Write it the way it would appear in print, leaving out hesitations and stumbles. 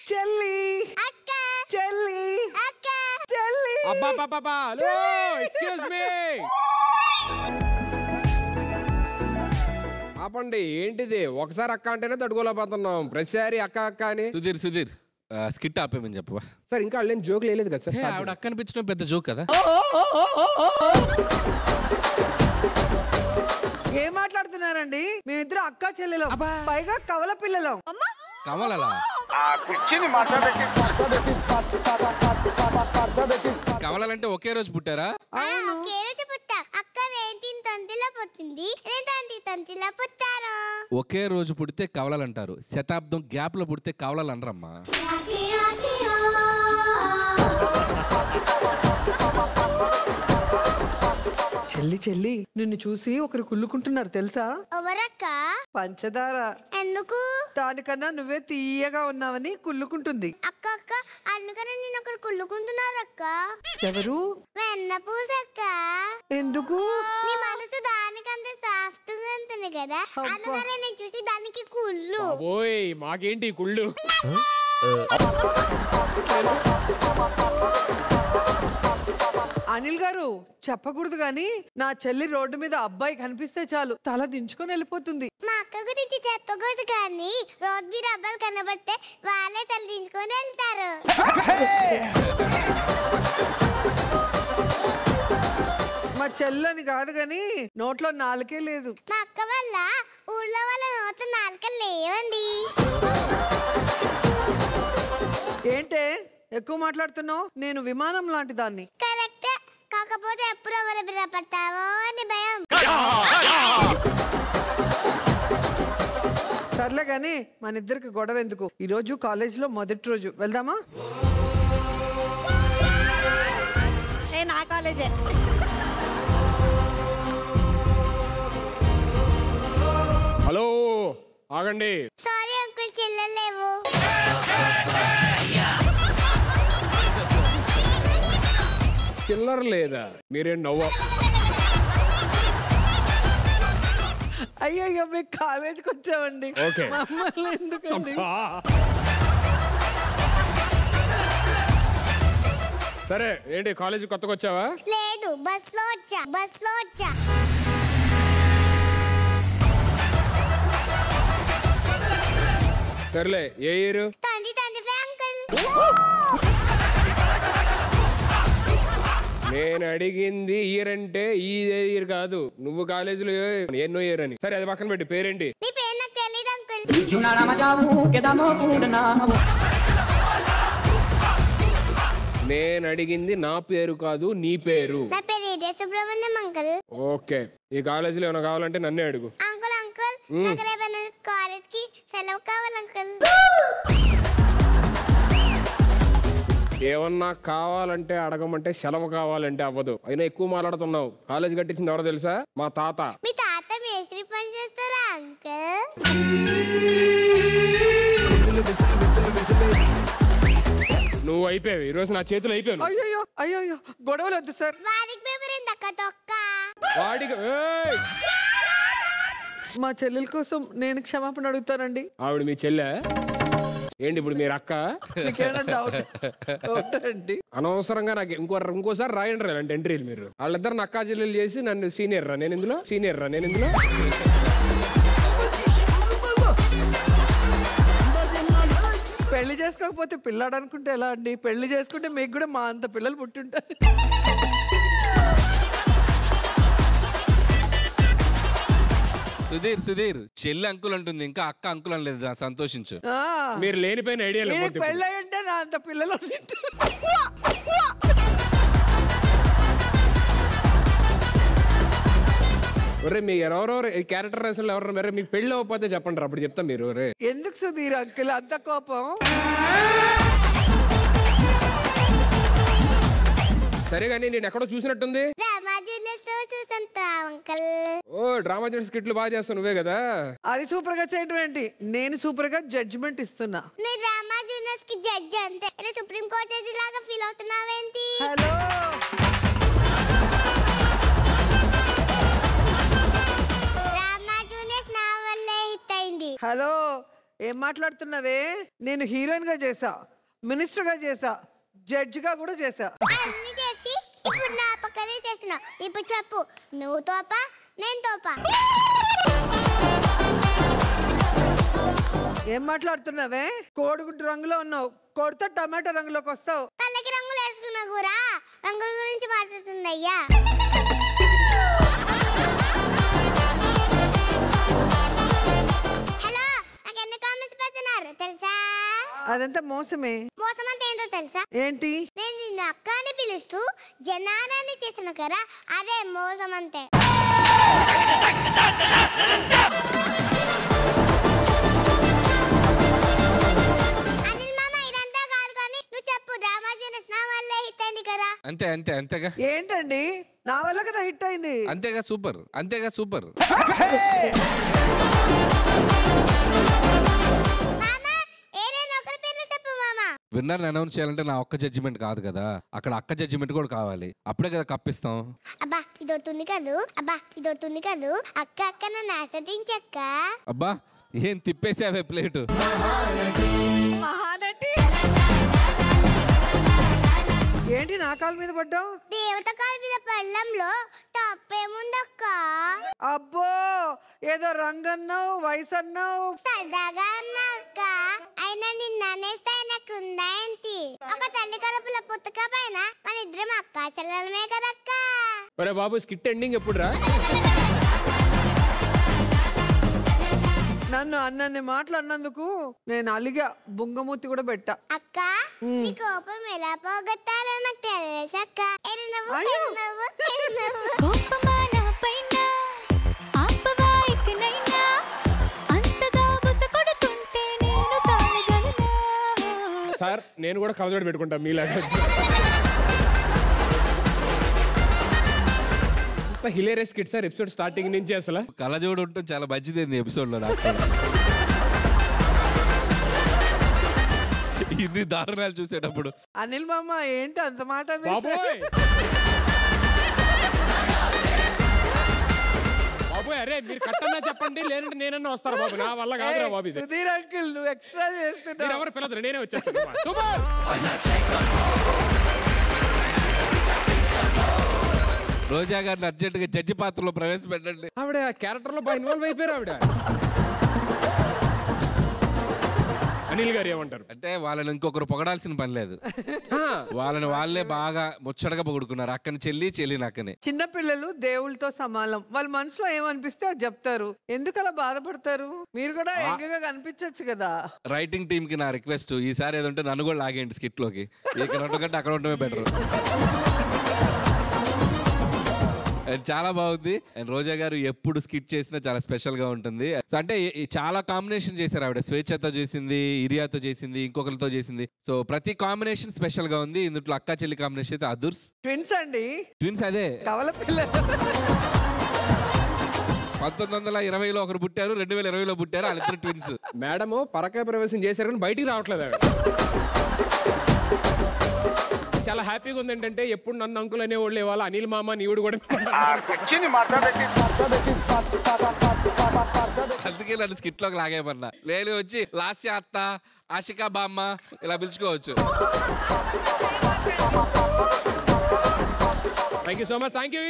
చెల్లి అక్క చెల్లి అక్క చెల్లి అబ్బా ఎక్స్క్యూజ్ మీ ఆపండి. ఏంటిది ఒకసారి అక్క అంటేనే తట్టుకోలేకపోతున్నాం, ప్రతిసారి అక్క అక్క అని. సుధీర్ స్కిట్ ఆపేమని చెప్పవా సార్? ఇంకా వాళ్ళు జోక్ లేదు కదా సార్? ఆవిడ అక్క అనిపించడం పెద్ద జోక్ కదా. ఏం మాట్లాడుతున్నారండి? మేమిద్దరు అక్క చెల్లెలం, పైగా కవల పిల్లలం. కమలలా కమలాలంటే ఒకే రోజు పుట్టారా? అక్క తంతిలో పుట్టింది, తంతిలో పుట్టారు. ఒకే రోజు పుడితే కవలాలంటారు, శతాబ్దం గ్యాప్ లో పుడితే కవలాలు అనరమ్మా. చెల్లి చెల్లి నిన్ను చూసి ఒకరు కుళ్ళుకుంటున్నారు తెలుసా? ఎవరక్క? పంచదార. ఎందుకు? దానికన్నా నువ్వే తీయగా ఉన్నావని కుళ్ళుకుంటుంది. అక్క అక్క అందుకని నేను ఒకరు కుళ్ళుకుంటున్నారు అక్క. ఎవరు? వెన్న పూసక్క. ఎందుకు? నీ మనసు దానికంటే సాఫ్ట్ గా ఉంటుంది కదా, అందుకని నేను చూసి దానికి కుళ్ళు. ఓయ్ మాకేంటి కుళ్ళు? అనిల్ గారు చెప్పకూడదు గాని నా చెల్లి రోడ్డు మీద అబ్బాయి కనిపిస్తే చాలు తల దించుకొని వెళ్ళిపోతుంది. మా అక్క గురించి చెప్పకూడదు కానీ రోడ్ మీద అబ్బాయిలు కనబడితే వాళ్ళే తల దించుకొని వెళ్తారు. మా చెల్లని కాదు గాని నోట్లో నాలుకే లేదు. మా అక్క వల్ల ఊళ్ళో వాళ్ళ నోట్లో నాలుకలు లేవండి. ఏంటే ఎక్కువ మాట్లాడుతున్నావు? నేను విమానం లాంటి దాన్ని. కరెక్ట్, కాకపోతే ఎప్పుడు ఎవరు బిరపడతావో అని భయం. సర్లే గాని మన ఇద్దరికి గొడవ ఎందుకు? ఈ రోజు కాలేజ్ లో మొదటి రోజు, వెళ్దామా? నా కాలేజే. హలో ఆగండి. సారీ అంకుల్, చెల్లెలేవు. చిల్లర లేదా? మీరేం నవ్వ? అయ్యో మేము కాలేజ్కి వచ్చామండి. ఓకే. మమ్మల్ని ఎందుకండి? సరే ఏంటి కాలేజ్ కొత్తగా వచ్చావా? లేదు, బస్ లో వచ్చా. సర్లే ఏ ఇయర్? తండ్రి అంకుల్. నేను అడిగింది ఇయర్ అంటే ఈ ఇయర్ కాదు, నువ్వు కాలేజీలో ఎన్నో ఇయర్ అని. సరే అది పక్కన పెట్టి పేరేంటి? నీ పేరు నాకు తెలియదు అంకుల్. నేను అడిగింది నా పేరు కాదు, నీ పేరు. నా పేరు ఇదే సుబ్రహ్మణ్యం అంకుల్. ఓకే, ఈ కాలేజీలో ఏమైనా కావాలంటే నన్నే అడుగు. అంకుల్ నాకు రేపు కాలేజ్ కి సెలవు కావాలి అంకుల్. ఏమన్నా కావాలంటే అడగమంటే సెలవు కావాలంటే అవ్వదు. అయినా ఎక్కువ మాట్లాడుతున్నావు. కాలేజ్ కట్టించింది ఎవరో తెలుసా? మా తాత. మీ తాత మేస్త్రి పని చేస్తారా అంకుల్? నువ్వు అయిపోయావు, ఈ రోజు నా చేతులు అయిపోయాను. అయ్యో అయ్యో గొడవలు వద్దు సార్. వాడికి పేపర్ ఏందక్క తొక్క? వాడికి మా చెల్లెల కోసం నేను క్షమాపణ అడుగుతానండి. ఆవిడ మీ చెల్లె ఏంటి? ఇప్పుడు మీరు అక్క? అండి అనవసరంగా నాకు ఇంకోసారి రాయండి రా అంటే ఎంట్రీలు. మీరు వాళ్ళిద్దరు అక్కా చెల్లెలు చేసి నన్ను సీనియర్ రా నేను ఇందులో. పెళ్లి చేసుకోకపోతే పిల్లాడు అనుకుంటే ఎలా అండి? పెళ్లి చేసుకుంటే మీకు కూడా మా అంత పిల్లలు పుట్టుంటారు. సుధీర్ చెల్లి అంకుల్ అంటుంది, ఇంకా అక్క అంకుల్ అనలేదు, సంతోషించు. మీరు లేనిపోయిన ఐడియా. పెళ్ళి అంటే నా అంత పిల్లలు. ఒరే మీ ఎవరెవరు క్యారెక్టర్ రేషన్ ఎవరు మరి మీకు పెళ్లి అవ్వకపోతే చెప్పండి, అప్పుడు చెప్తాం. మీరు ఎందుకు సుధీర్ అంకుల్ అంత కోపం? సరే గానీ నేను ఎక్కడో చూసినట్టుంది. ఓ డ్రామా జడ్జ్ స్కిట్లు బాగా చేస్తావు నువ్వే కదా? అది సూపర్ గా చేయడం ఏంటి, నేను సూపర్ గా జడ్జిమెంట్ ఇస్తున్నా. డ్రామా జూనియర్స్ కి జడ్జి అంతే, సుప్రీం కోర్ట్ జడ్జి లాగా ఫీల్ అవుతున్నావేంటి? హలో డ్రామా జూనియర్స్ నా వల్లే హిట్ అయింది. హలో ఏం మాట్లాడుతున్నావే? నేను హీరోయిన్ గా చేసా, మినిస్టర్ గా చేసా, జడ్జ్ గా కూడా చేసా. అన్ని చేసి ఇప్పుడు నా పక్కనే చేస్తున్నావు. ఇప్పుడు చెప్పు, నువ్వు తోపా నేను తోపా? ఏం మాట్లాడుతున్నావే? కోడిగుడ్డు రంగులో ఉన్నావు, కొడితే టమాటా రంగులోకి వస్తావు. కళ్ళకి రంగులు వేసుకున్నా కూడా రంగుల గురించి మాట్లాడుతుందయ్యా. హలో, నాకు ఎన్ని కామెంట్స్ పెడుతున్నారు తెలుసా? అదంతా మోసమే. మోసం అంటే ఏంటో తెలుసా? ఏంటి? నేను నిన్ను అక్క అని పిలుస్తూ జనాన్ని చేస్తున్నా కదా, అదే మోసం అంటే. అంతే అంతే అంతేగా. ఏంటండి, నా వల్ల కదా హిట్ అయింది. అంతేగా, సూపర్. అంతేగా, సూపర్. విన్నర్ అనౌన్స్ చేయాలంటే నా ఒక్క జడ్జిమెంట్ కాదు కదా, అక్కడ అక్క జడ్జిమెంట్ కూడా కావాలి. అప్పుడే కదా కప్పిస్తాం. అబ్బా ఇదవుతుంది కాదు, అక్క అక్క నన్ను ఆస్వాదించక్క. అబ్బా ఏం తిప్పేసావే ప్లేటు. మహానటి. ఏంటి నా కాళ్ళ మీద పడ్డావు? దేవత కాళ్ళ మీద పళ్ళంలో తప్పేముందక్క? అబ్బో, ఏదో రంగన్నావు, వయసు అన్నావు. సరదాగా అన్నా అక్క. అయినా నిన్న అనేస్తే నాకుందా ఏంటి? ఒక తల్లి కడుపుల పుట్టక పైన మన ఇద్దరం అక్క చెల్లెలమే కదక్క. ఒరే బాబు, స్కిట్ ఎండింగ్ ఎప్పుడు రా? నన్ను అన్నన్ని మాటలు అన్నందుకు నేను అలిగా, బొంగమూతి కూడా పెట్టా. అక్క, నీ కోపం ఎలా పోగొట్టాలో నాకు తెలుసు అక్క. సార్ నేను కూడా కవజోడు పెట్టుకుంటా మీలాగా. Hilarious kid sir episode starting నుంచి అసలు కళ్ళజోడు ఉండటం చాలా మంచిది ఎపిసోడ్ లో. నాకు ఇది దారుణాలు చూసేటప్పుడు. అనిల్ మామ ఏంటి అంత మాట? బాబోయ్ బాబోయ్, అరే మీరు కట్టన్నా చెప్పండి, లేదంటే నేనన్నా వస్తాను బాబు. నా వల్ల కాదురా బాబు. సుధీర్ అంకిల్, నువ్వు ఎక్స్ట్రా చేస్తున్నావు. ఎవరు పిల్లలు, నేనే వచ్చేస్తాను. సూపర్. రోజా గారిని అర్జెంట్ గా జడ్జి పాత్రలో ప్రవేశపెట్టండి. ఆవిడ క్యారెక్టర్ లో బాగా ఇన్వాల్వ్ అయిపోయారు ఆవిడ. అనిల్ గారు ఏమంటారు అంటే వాళ్ళని ఇంకొకరు పొగడాల్సిన పని లేదు. వాళ్ళని వాళ్ళే బాగా ముచ్చటగా పొగుడుకున్నారు. అక్కని చెల్లి, చెల్లిని అక్కని. చిన్నపిల్లలు దేవుళ్ళతో సమానం. వాళ్ళ మనసులో ఏమనిపిస్తే అది చెప్తారు. ఎందుకు అలా బాధపడతారు? మీరు కూడా ఎంగగా కనిపించచ్చు కదా. రైటింగ్ టీమ్ కి నా రిక్వెస్ట్, ఈసారి ఏదంటే నన్ను కూడా లాగేయండి స్కిట్ లోకి. ఇక్కడ ఉండకంటే అక్కడ ఉండటమే బెటర్. చాలా బాగుంది. అండ్ రోజా గారు ఎప్పుడు స్కిట్ చేసినా చాలా స్పెషల్ గా ఉంటుంది. అంటే చాలా కాంబినేషన్ చేశారు ఆవిడ. స్వేచ్ఛతో చేసింది, ఇరియాతో చేసింది, ఇంకొకరితో చేసింది. సో ప్రతి కాంబినేషన్ స్పెషల్ గా ఉంది. ఇందులో అక్క చెల్లి కాంబినేషన్ అయితే అదుర్స్. ట్విన్స్ అండి, ట్విన్స్. అదే కవల పిల్లలు. 1920లో ఒకరు పుట్టారు, 2020లో పుట్టారు. వాళ్ళిద్దరు ట్విన్స్. మేడము పరకాయ ప్రవేశం చేశారు కానీ బయటికి రావట్లేదు ఆవిడ. చాలా హ్యాపీగా ఉంది. ఏంటంటే ఎప్పుడు నన్ను అంకుల్ అనేవాళ్ళు ఇవాళ అనిల్ మామ నీవుడు కూడా. అందుకే నన్ను స్కిట్ లోకి లాగేమన్నా. లేదు వచ్చి లాస్య అత్త, ఆశికా బామ్మ ఇలా పిలుచుకోవచ్చు. Thank you so much. Thank you.